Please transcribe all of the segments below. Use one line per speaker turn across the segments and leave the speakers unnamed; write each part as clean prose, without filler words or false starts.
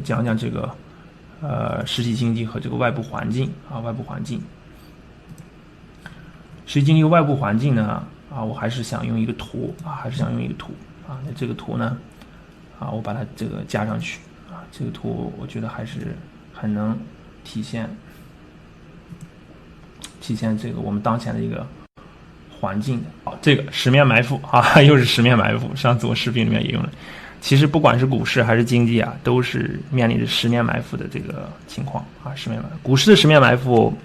讲这个实体经济和这个外部环境啊，外部环境。实际经济外部环境呢我还是想用一个图啊，那这个图呢我把它这个加上去啊，这个图我觉得还是很能体现这个我们当前的一个环境的。好，这个十面埋伏啊，又是十面埋伏，上次我视频里面也用了。其实不管是股市还是经济都是面临着十面埋伏的这个情况啊，十面埋伏。股市的十面埋伏，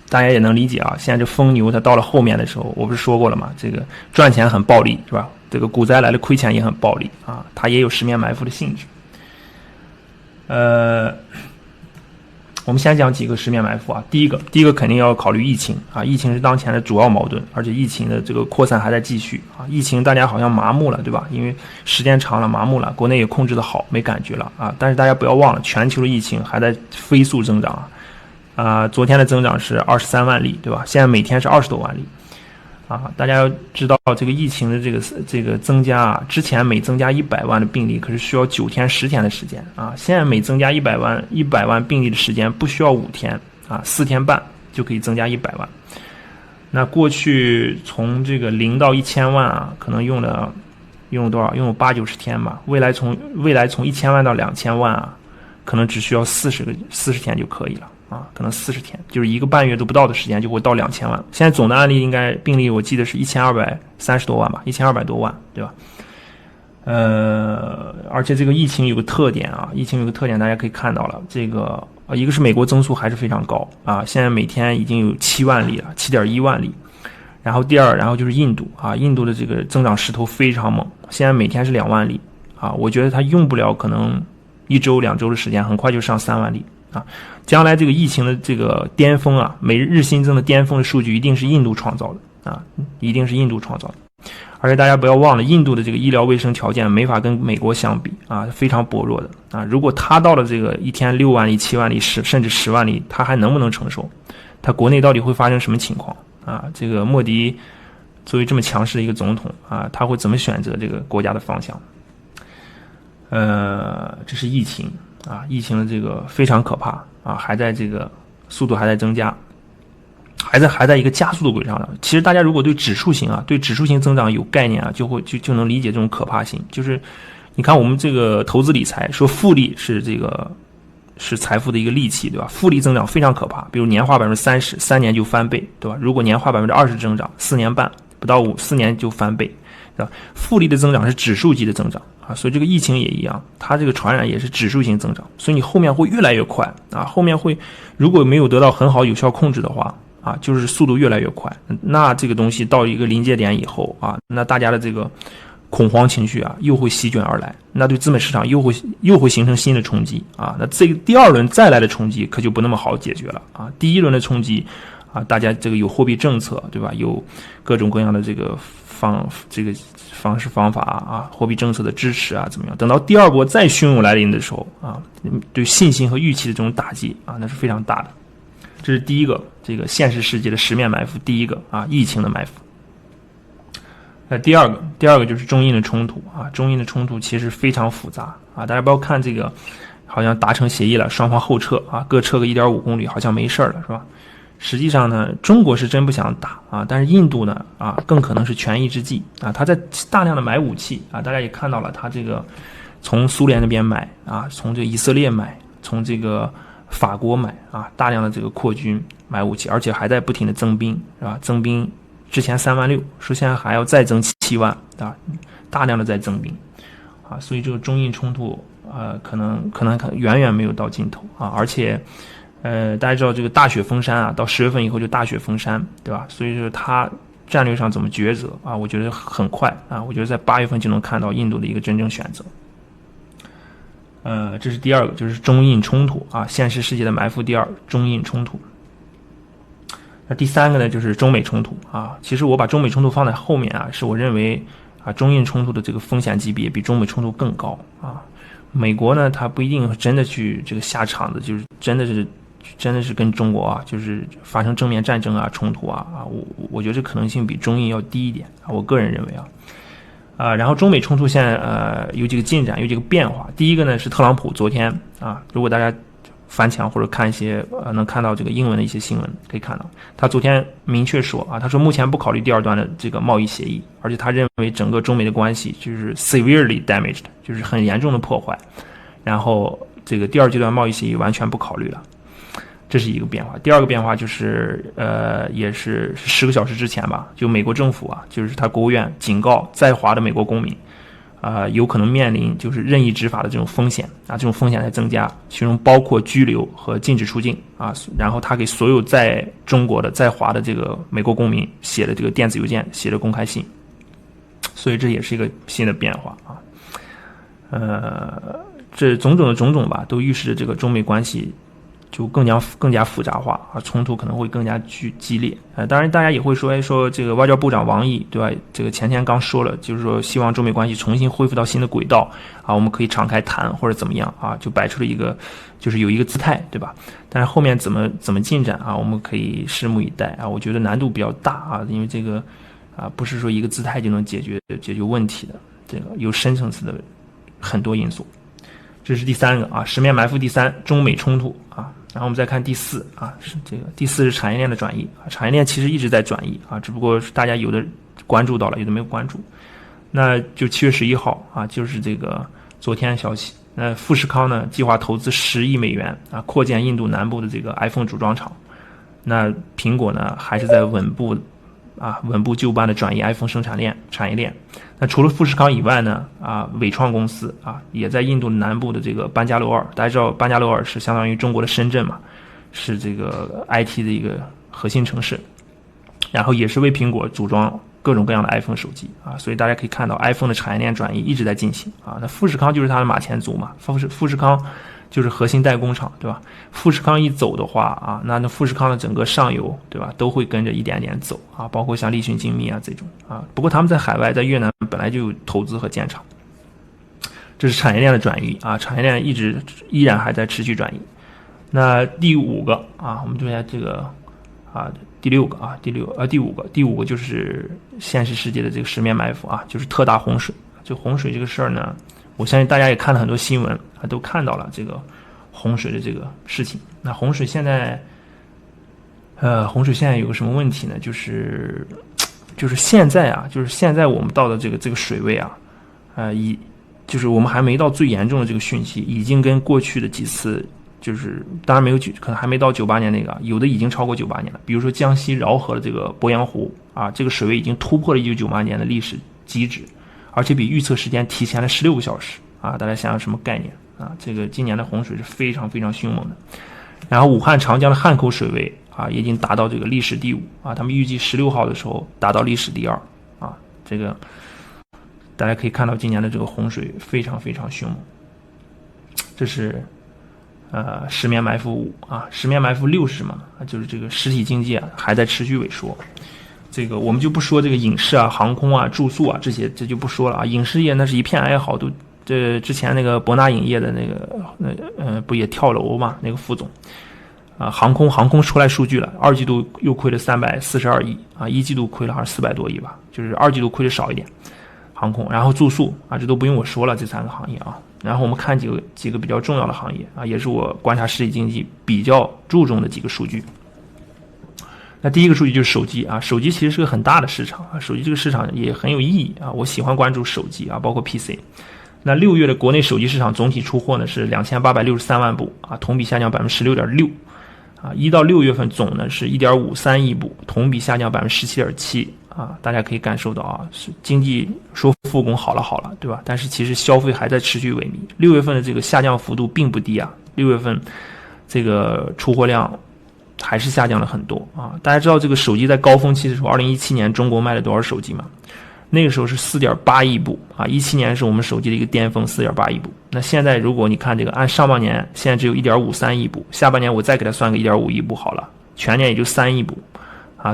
大家也能理解啊。现在这疯牛它到了后面的时候，我不是说过了吗？这个赚钱很暴利是吧？这个股灾来了亏钱也很暴利啊，它也有十面埋伏的性质。我们先讲几个十面埋伏啊。第一个肯定要考虑疫情啊，疫情是当前的主要矛盾，而且疫情的这个扩散还在继续啊。疫情大家好像麻木了，对吧？因为时间长了麻木了，国内也控制得好，没感觉了啊。但是大家不要忘了，全球的疫情还在飞速增长啊。昨天的增长是23万例，对吧？现在每天是20多万例啊。大家要知道这个疫情的这个增加之前每增加100万的病例可是需要9天10天的时间啊，现在每增加100万病例的时间不需要5天啊，4天半就可以增加100万。那过去从这个0到1000万可能用了多少？用了80-90天吧。未来从1000万到2000万可能只需要40天就可以了啊，可能40天，就是1个半月都不到的时间就会到2000万。现在总的案例病例我记得是1230多万吧，1200多万，对吧？而且这个疫情有个特点大家可以看到了，这个一个是美国增速还是非常高啊，现在每天已经有7万例了，7.1万例。然后然后就是印度印度的这个增长势头非常猛，现在每天是2万例啊，我觉得它用不了可能1周2周的时间，很快就上3万例啊。将来这个疫情的这个巅峰每日新增的巅峰的数据一定是印度创造的啊，一定是印度创造的。而且大家不要忘了，印度的这个医疗卫生条件没法跟美国相比啊，非常薄弱的啊。如果他到了这个一天6万例、7万例、甚至10万例，他还能不能承受？他国内到底会发生什么情况啊？这个莫迪作为这么强势的一个总统他会怎么选择这个国家的方向？这是疫情疫情的这个非常可怕还在这个速度还在增加。还在一个加速的轨上的。其实大家如果对指数型增长有概念就能理解这种可怕性。就是你看我们这个投资理财说复利是财富的一个利器，对吧？复利增长非常可怕，比如年化30%， 3年就翻倍，对吧？如果年化20%增长，4年半不到4年就翻倍，对吧？复利的增长是指数级的增长所以这个疫情也一样，它这个传染也是指数型增长，所以你后面会越来越快后面会如果没有得到很好有效控制的话就是速度越来越快。那这个东西到一个临界点以后那大家的这个恐慌情绪又会席卷而来，那对资本市场又会形成新的冲击那这个第二轮再来的冲击可就不那么好解决了第一轮的冲击大家这个有货币政策，对吧？有各种各样的这个方式方法货币政策的支持怎么样？等到第二波再汹涌来临的时候对信心和预期的这种打击那是非常大的。这是第一个，这个现实世界的十面埋伏。第一个疫情的埋伏。第二个就是中印的冲突中印的冲突其实非常复杂大家不要看这个好像达成协议了，双方后撤各撤个 1.5 公里好像没事了，是吧？实际上呢，中国是真不想打但是印度呢更可能是权宜之计他在大量的买武器大家也看到了，他这个从苏联那边买从这个以色列买，从这个法国买大量的这个扩军买武器，而且还在不停的增兵，是吧？增兵之前3万6，说现在还要再增7万大量的在增兵所以这个中印冲突可能远远没有到尽头而且大家知道这个大雪封山到10月份以后就大雪封山，对吧？所以说它战略上怎么抉择我觉得很快我觉得在8月份就能看到印度的一个真正选择。这是第二个，就是中印冲突现实世界的埋伏。第二，中印冲突。那第三个呢，就是中美冲突其实我把中美冲突放在后面是我认为中印冲突的这个风险级别比中美冲突更高美国呢，它不一定真的去这个下场的，就是真的是跟中国就是发生正面战争冲突我觉得这可能性比中印要低一点我个人认为然后中美冲突现在有几个进展，有几个变化。第一个呢是特朗普昨天如果大家翻墙或者看一些能看到这个英文的一些新闻，可以看到他昨天明确说他说目前不考虑第二段的这个贸易协议，而且他认为整个中美的关系就是 severely damaged， 就是很严重的破坏，然后这个第二阶段贸易协议完全不考虑了。这是一个变化。第二个变化就是也是10个小时之前吧，就美国政府就是他国务院警告在华的美国公民有可能面临就是任意执法的这种风险这种风险在增加，其中包括拘留和禁止出境然后他给所有在中国的在华的这个美国公民写的这个电子邮件写的公开信，所以这也是一个新的变化这种种的种种吧，都预示着这个中美关系就更加复杂化冲突可能会更加激烈当然大家也会说这个外交部长王毅对吧，这个前天刚说了，就是说希望中美关系重新恢复到新的轨道我们可以敞开谈或者怎么样就摆出了一个就是有一个姿态对吧，但是后面怎么进展我们可以拭目以待我觉得难度比较大因为这个不是说一个姿态就能解决问题的，这个有深层次的很多因素。这是第三个十面埋伏。第三，中美冲突然后我们再看第四是这个第四是产业链的转移产业链其实一直在转移只不过大家有的关注到了，有的没有关注。那就7月11号就是这个昨天的消息，那富士康呢计划投资10亿美元扩建印度南部的这个 iPhone 组装厂。那苹果呢还是在稳步就班的转移 iPhone 生产产业链。那除了富士康以外呢伟创公司也在印度南部的这个班加罗尔，大家知道班加罗尔是相当于中国的深圳嘛，是这个 IT 的一个核心城市，然后也是为苹果组装各种各样的 iPhone 手机所以大家可以看到 iPhone 的产业链转移一直在进行那富士康就是它的马前卒嘛，富士康就是核心代工厂对吧，富士康一走的话那富士康的整个上游对吧都会跟着一点点走包括像立讯精密这种不过他们在海外在越南本来就有投资和建厂。这是产业链的转移产业链依然还在持续转移。那第五个我们就看这个第六个第五个就是现实世界的这个十面埋伏就是特大洪水。就洪水这个事儿呢，我相信大家也看了很多新闻都看到了这个洪水的这个事情。那洪水现在有个什么问题呢？就是现在我们到的这个水位就是我们还没到最严重的这个汛期，已经跟过去的几次就是当然没有可能还没到98年那个，有的已经超过98年了。比如说江西饶河的这个鄱阳湖这个水位已经突破了1998年的历史基值，而且比预测时间提前了16个小时大家想想什么概念这个今年的洪水是非常非常凶猛的。然后武汉长江的汉口水位也已经达到这个历史第5他们预计16号的时候达到历史第2这个大家可以看到今年的这个洪水非常非常凶猛。这是十面埋伏5十面埋伏6是什么？就是这个实体经济还在持续萎缩。这个我们就不说这个影视航空住宿这些，这就不说了影视业那是一片哀嚎，都这之前那个博纳影业的那个不也跳楼嘛？那个副总航空出来数据了，2季度又亏了342亿1季度亏了好像400多亿吧，就是2季度亏的少一点。航空，然后住宿这都不用我说了，这3个行业然后我们看几个比较重要的行业也是我观察实体经济比较注重的几个数据。那第一个数据就是手机手机其实是个很大的市场手机这个市场也很有意义我喜欢关注手机包括 PC。那6月的国内手机市场总体出货呢是2863万部同比下降 16.6%1到6月份总呢是 1.53 亿部，同比下降 17.7%大家可以感受到是经济说复工好了对吧，但是其实消费还在持续萎靡。6月份的这个下降幅度并不低6月份这个出货量还是下降了很多大家知道这个手机在高峰期的时候2017年中国卖了多少手机吗？那个时候是 4.8 亿部17年是我们手机的一个巅峰 4.8 亿部。那现在如果你看这个按上半年现在只有 1.53 亿部，下半年我再给它算个 1.5 亿部好了，全年也就3亿部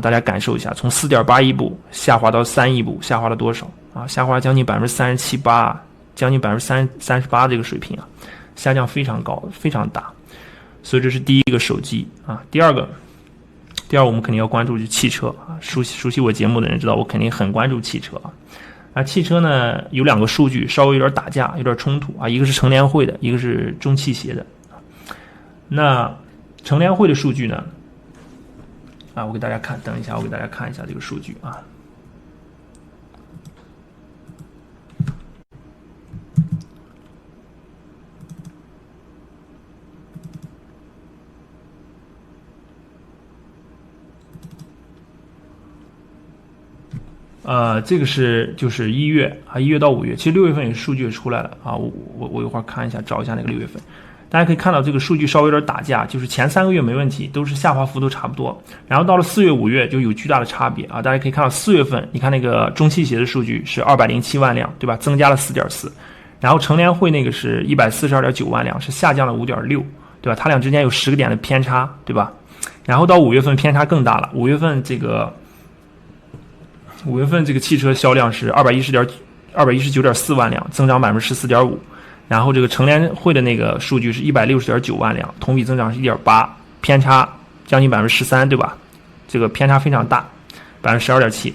大家感受一下，从 4.8 亿部下滑到3亿部，下滑了多少下滑了将近 37.8%， 将近 38% 这个水平下降非常高非常大。所以这是第一个手机第二我们肯定要关注就是汽车熟悉我节目的人知道我肯定很关注汽车啊，汽车呢有2个数据稍微有点打架，有点冲突啊，一个是乘联会的，一个是中汽协的。那乘联会的数据呢？啊，我给大家看，等一下，我给大家看一下这个数据啊。这个就是1月啊，1月到5月，其实6月份也数据也出来了啊。我一会儿看一下，找一下那个6月份，大家可以看到这个数据稍微有点打架，就是前3个月没问题，都是下滑幅度差不多，然后到了4月、5月就有巨大的差别啊。大家可以看到4月份，你看那个中汽协的数据是207万辆，对吧？增加了 4.4， 然后乘联会那个是 142.9 万辆，是下降了 5.6， 对吧？它俩之间有10个点的偏差，对吧？然后到5月份偏差更大了，5月份这个汽车销量是219.4万辆，增长 14.5%， 然后这个乘联会的那个数据是 160.9 万辆，同比增长是 1.8%， 偏差将近 13%， 对吧？这个偏差非常大， 12.7%。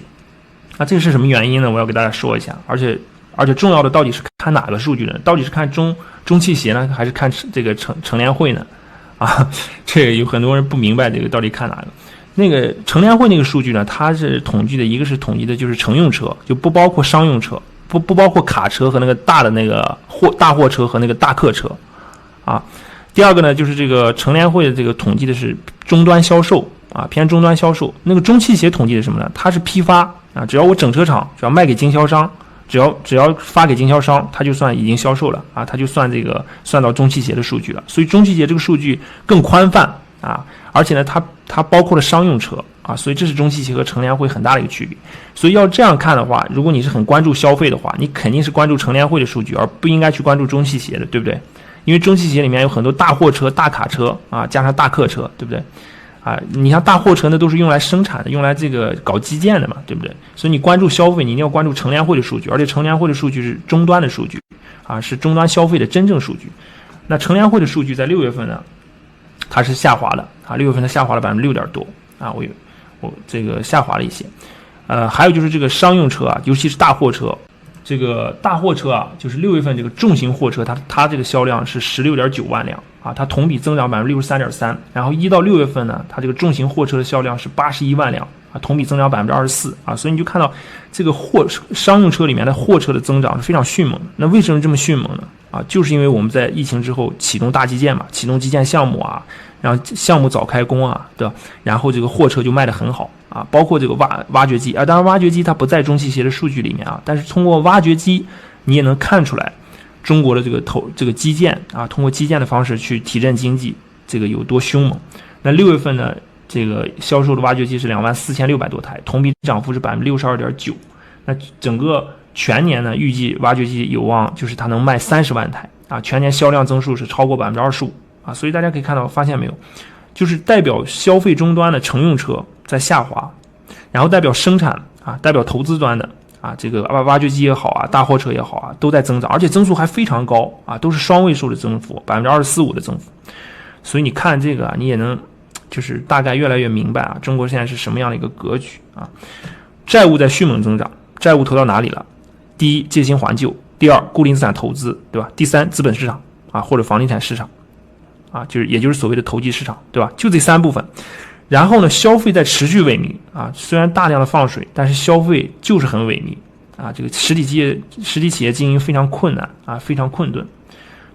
那这个是什么原因呢？我要给大家说一下。而且重要的到底是看哪个数据呢？到底是看中汽协呢，还是看这个乘联会呢？啊，这个有很多人不明白这个到底看哪个。那个乘联会那个数据呢，它是统计的，一个是统计的就是乘用车，就不包括商用车，不包括卡车和那个大的那个大货车和那个大客车，啊。第二个呢，就是这个乘联会的这个统计的是终端销售啊，偏终端销售。那个中汽协统计的什么呢？它是批发啊，只要我整车厂只要卖给经销商，只要发给经销商，它就算已经销售了啊，它就算到中汽协的数据了。所以中汽协这个数据更宽泛啊，而且呢，它包括了商用车啊，所以这是中汽协和乘联会很大的一个区别。所以要这样看的话，如果你是很关注消费的话，你肯定是关注乘联会的数据，而不应该去关注中汽协的，对不对？因为中汽协里面有很多大货车、大卡车啊，加上大客车，对不对？啊，你像大货车呢，都是用来生产的，用来这个搞基建的嘛，对不对？所以你关注消费，你一定要关注乘联会的数据，而且乘联会的数据是终端的数据啊，是终端消费的真正数据。那乘联会的数据在6月份呢，它是下滑的啊，6月份它下滑了6%多啊，我这个下滑了一些。还有就是这个商用车啊，尤其是大货车，这个大货车啊，就是6月份这个重型货车，它这个销量是 16.9 万辆啊，它同比增长 63.3%。然后1到6月份呢，它这个重型货车的销量是81万辆啊，同比增长 24%啊，所以你就看到这个商用车里面的货车的增长是非常迅猛的。那为什么这么迅猛呢？啊，就是因为我们在疫情之后启动大基建嘛，启动基建项目啊，然后项目早开工啊，对吧？然后这个货车就卖得很好啊，包括这个挖掘机啊，当然挖掘机它不在中汽协的数据里面啊，但是通过挖掘机你也能看出来中国的这个基建啊，通过基建的方式去提振经济，这个有多凶猛。那6月份呢，这个销售的挖掘机是24,600多台，同比涨幅是 62.9%。那整个全年呢，预计挖掘机有望就是它能卖30万台啊，全年销量增速是超过 25%啊，所以大家可以看到，发现没有，就是代表消费终端的乘用车在下滑，然后代表生产啊，代表投资端的啊，这个挖掘机也好啊，大货车也好啊，都在增长，而且增速还非常高啊，都是双位数的增幅，24.5%的增幅。所以你看这个啊，你也能就是大概越来越明白啊，中国现在是什么样的一个格局啊？债务在迅猛增长，债务投到哪里了？第一，借新还旧；第二，固定资产投资，对吧？第三，资本市场啊，或者房地产市场啊，也就是所谓的投机市场，对吧？就这3部分。然后呢，消费在持续萎靡啊，虽然大量的放水，但是消费就是很萎靡啊，这个实体企业经营非常困难啊，非常困顿，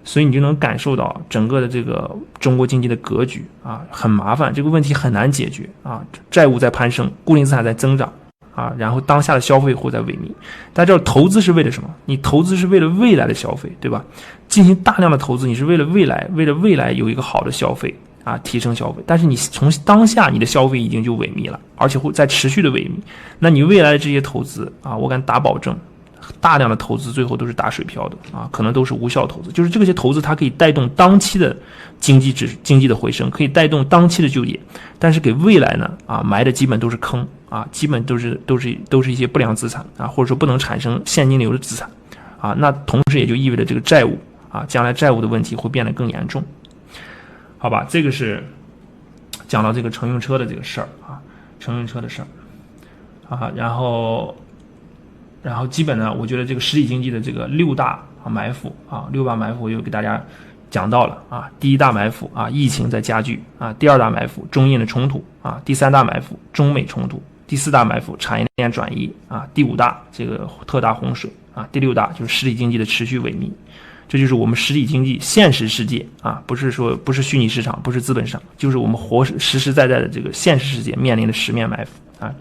所以你就能感受到整个的这个中国经济的格局啊，很麻烦，这个问题很难解决啊，债务在攀升，固定资产在增长啊，然后当下的消费或在萎靡。大家知道投资是为了什么？你投资是为了未来的消费，对吧？进行大量的投资，你是为了未来有一个好的消费啊，提升消费。但是你从当下你的消费已经就萎靡了，而且会在持续的萎靡。那你未来的这些投资啊，我敢打保证，大量的投资最后都是打水漂的啊，可能都是无效投资。就是这些投资它可以带动当期的经济的回升，可以带动当期的就业，但是给未来呢啊埋的基本都是坑啊，基本都是一些不良资产啊，或者说不能产生现金流的资产啊。那同时也就意味着这个债务啊，将来债务的问题会变得更严重。好吧，这个是讲到这个乘用车的这个事儿啊，乘用车的事儿啊，然后然后基本呢，我觉得这个实体经济的这个6大埋伏啊，6大埋伏我又给大家讲到了啊。第一大埋伏啊，疫情在加剧啊；第二大埋伏，中印的冲突啊；第三大埋伏，中美冲突；第四大埋伏，产业链转移啊；第五大这个特大洪水啊；第6大就是实体经济的持续萎靡。这就是我们实体经济现实世界啊，不是虚拟市场，不是资本市场，就是我们实实在在的这个现实世界面临的10面埋伏啊。